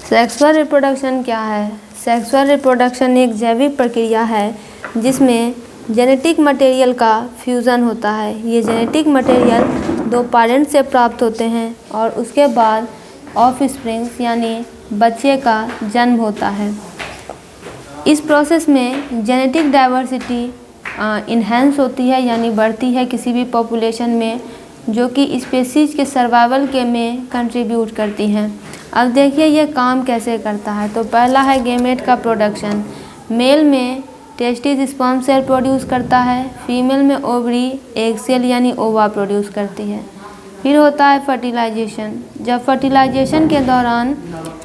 Sexual reproduction क्या है? Sexual reproduction एक जैविक प्रक्रिया है जिसमें जेनेटिक मटेरियल का फ्यूज़न होता है। ये जेनेटिक मटेरियल दो पेरेंट्स से प्राप्त होते हैं और उसके बाद ऑफस्प्रिंग्स यानी बच्चे का जन्म होता है। इस प्रोसेस में जेनेटिक डाइवर्सिटी इन्हेंस होती है यानी बढ़ती है किसी भी पॉपुलेशन में, जो कि स्पेसीज के सर्वाइवल के में कंट्रीब्यूट करती हैं। अब देखिए ये काम कैसे करता है। तो पहला है गेमेट का प्रोडक्शन। मेल में टेस्टिस स्पर्म सेल प्रोड्यूस करता है, फीमेल में ओवरी एग सेल यानी ओवा प्रोड्यूस करती है। फिर होता है फर्टिलाइजेशन। जब फर्टिलाइजेशन के दौरान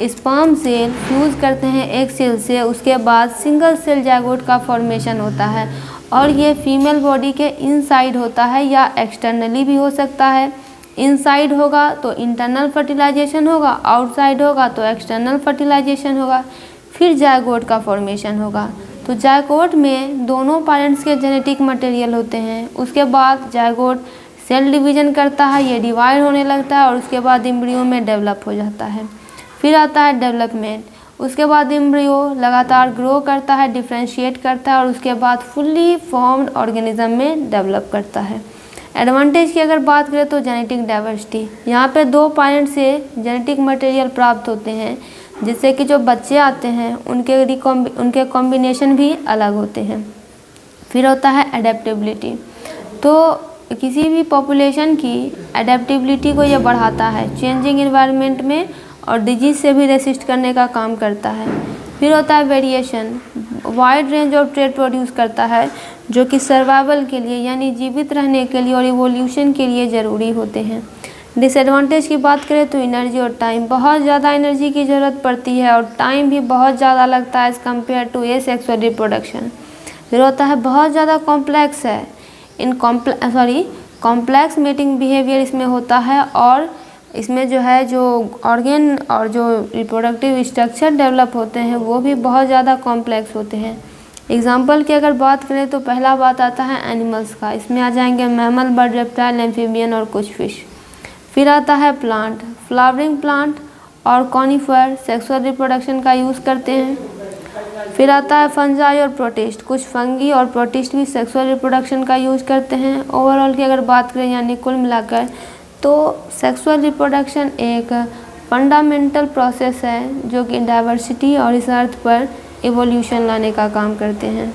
स्पर्म सेल फ्यूज़ करते हैं एग सेल से, उसके बाद सिंगल सेल जाइगोट का फॉर्मेशन होता है और ये फीमेल बॉडी के इनसाइड होता है या एक्सटर्नली भी हो सकता है। इनसाइड होगा तो इंटरनल फर्टिलाइजेशन होगा, आउटसाइड होगा तो एक्सटर्नल फर्टिलाइजेशन होगा। फिर जाइगोट का फॉर्मेशन होगा। तो जाइगोट में दोनों पेरेंट्स के जेनेटिक मटेरियल होते हैं। उसके बाद जाइगोट सेल डिवीजन करता है, ये डिवाइड होने लगता है और उसके बाद एम्ब्रियो में डेवलप हो जाता है। फिर आता है डेवलपमेंट। उसके बाद एम्ब्रियो लगातार ग्रो करता है, डिफ्रेंशिएट करता है और उसके बाद फुल्ली फॉर्म्ड ऑर्गेनिज्म में डेवलप करता है। एडवांटेज की अगर बात करें तो जेनेटिक डाइवर्सिटी, यहाँ पे दो पेरेंट से जेनेटिक मटेरियल प्राप्त होते हैं जिससे कि जो बच्चे आते हैं उनके कॉम्बिनेशन भी अलग होते हैं। फिर होता है एडेप्टेबिलिटी। तो किसी भी पॉपुलेशन की एडेप्टेबिलिटी को ये बढ़ाता है चेंजिंग एनवायरनमेंट में और डिजीज़ से भी रेसिस्ट करने का काम करता है। फिर होता है variation. Wide range of trait produce करता है जो कि सर्वाइवल के लिए यानी जीवित रहने के लिए और इवोल्यूशन के लिए ज़रूरी होते हैं। डिसएडवांटेज की बात करें तो एनर्जी और टाइम, बहुत ज़्यादा एनर्जी की ज़रूरत पड़ती है और टाइम भी बहुत ज़्यादा लगता है as compare to asexual reproduction. फिर होता है बहुत ज़्यादा कॉम्प्लेक्स है। कॉम्प्लेक्स मेटिंग बिहेवियर इसमें होता है और इसमें जो ऑर्गेन और जो रिप्रोडक्टिव स्ट्रक्चर डेवलप होते हैं वो भी बहुत ज़्यादा कॉम्प्लेक्स होते हैं। एग्जाम्पल की अगर बात करें तो पहला बात आता है एनिमल्स का। इसमें आ जाएंगे मैमल, बर्ड, रेप्टाइल, एम्फीबियन और कुछ फिश। फिर आता है प्लांट। फ्लावरिंग प्लांट और कॉनिफर सेक्सुअल रिप्रोडक्शन का यूज़ करते हैं। फिर आता है फंजाई और प्रोटिस्ट। कुछ फंगी और प्रोटिस्ट भी सेक्सुअल रिप्रोडक्शन का यूज़ करते हैं। ओवरऑल की अगर बात करें यानी कुल मिलाकर तो सेक्सुअल रिप्रोडक्शन एक फंडामेंटल प्रोसेस है जो कि डाइवर्सिटी और इस अर्थ पर इवोल्यूशन लाने का काम करते हैं।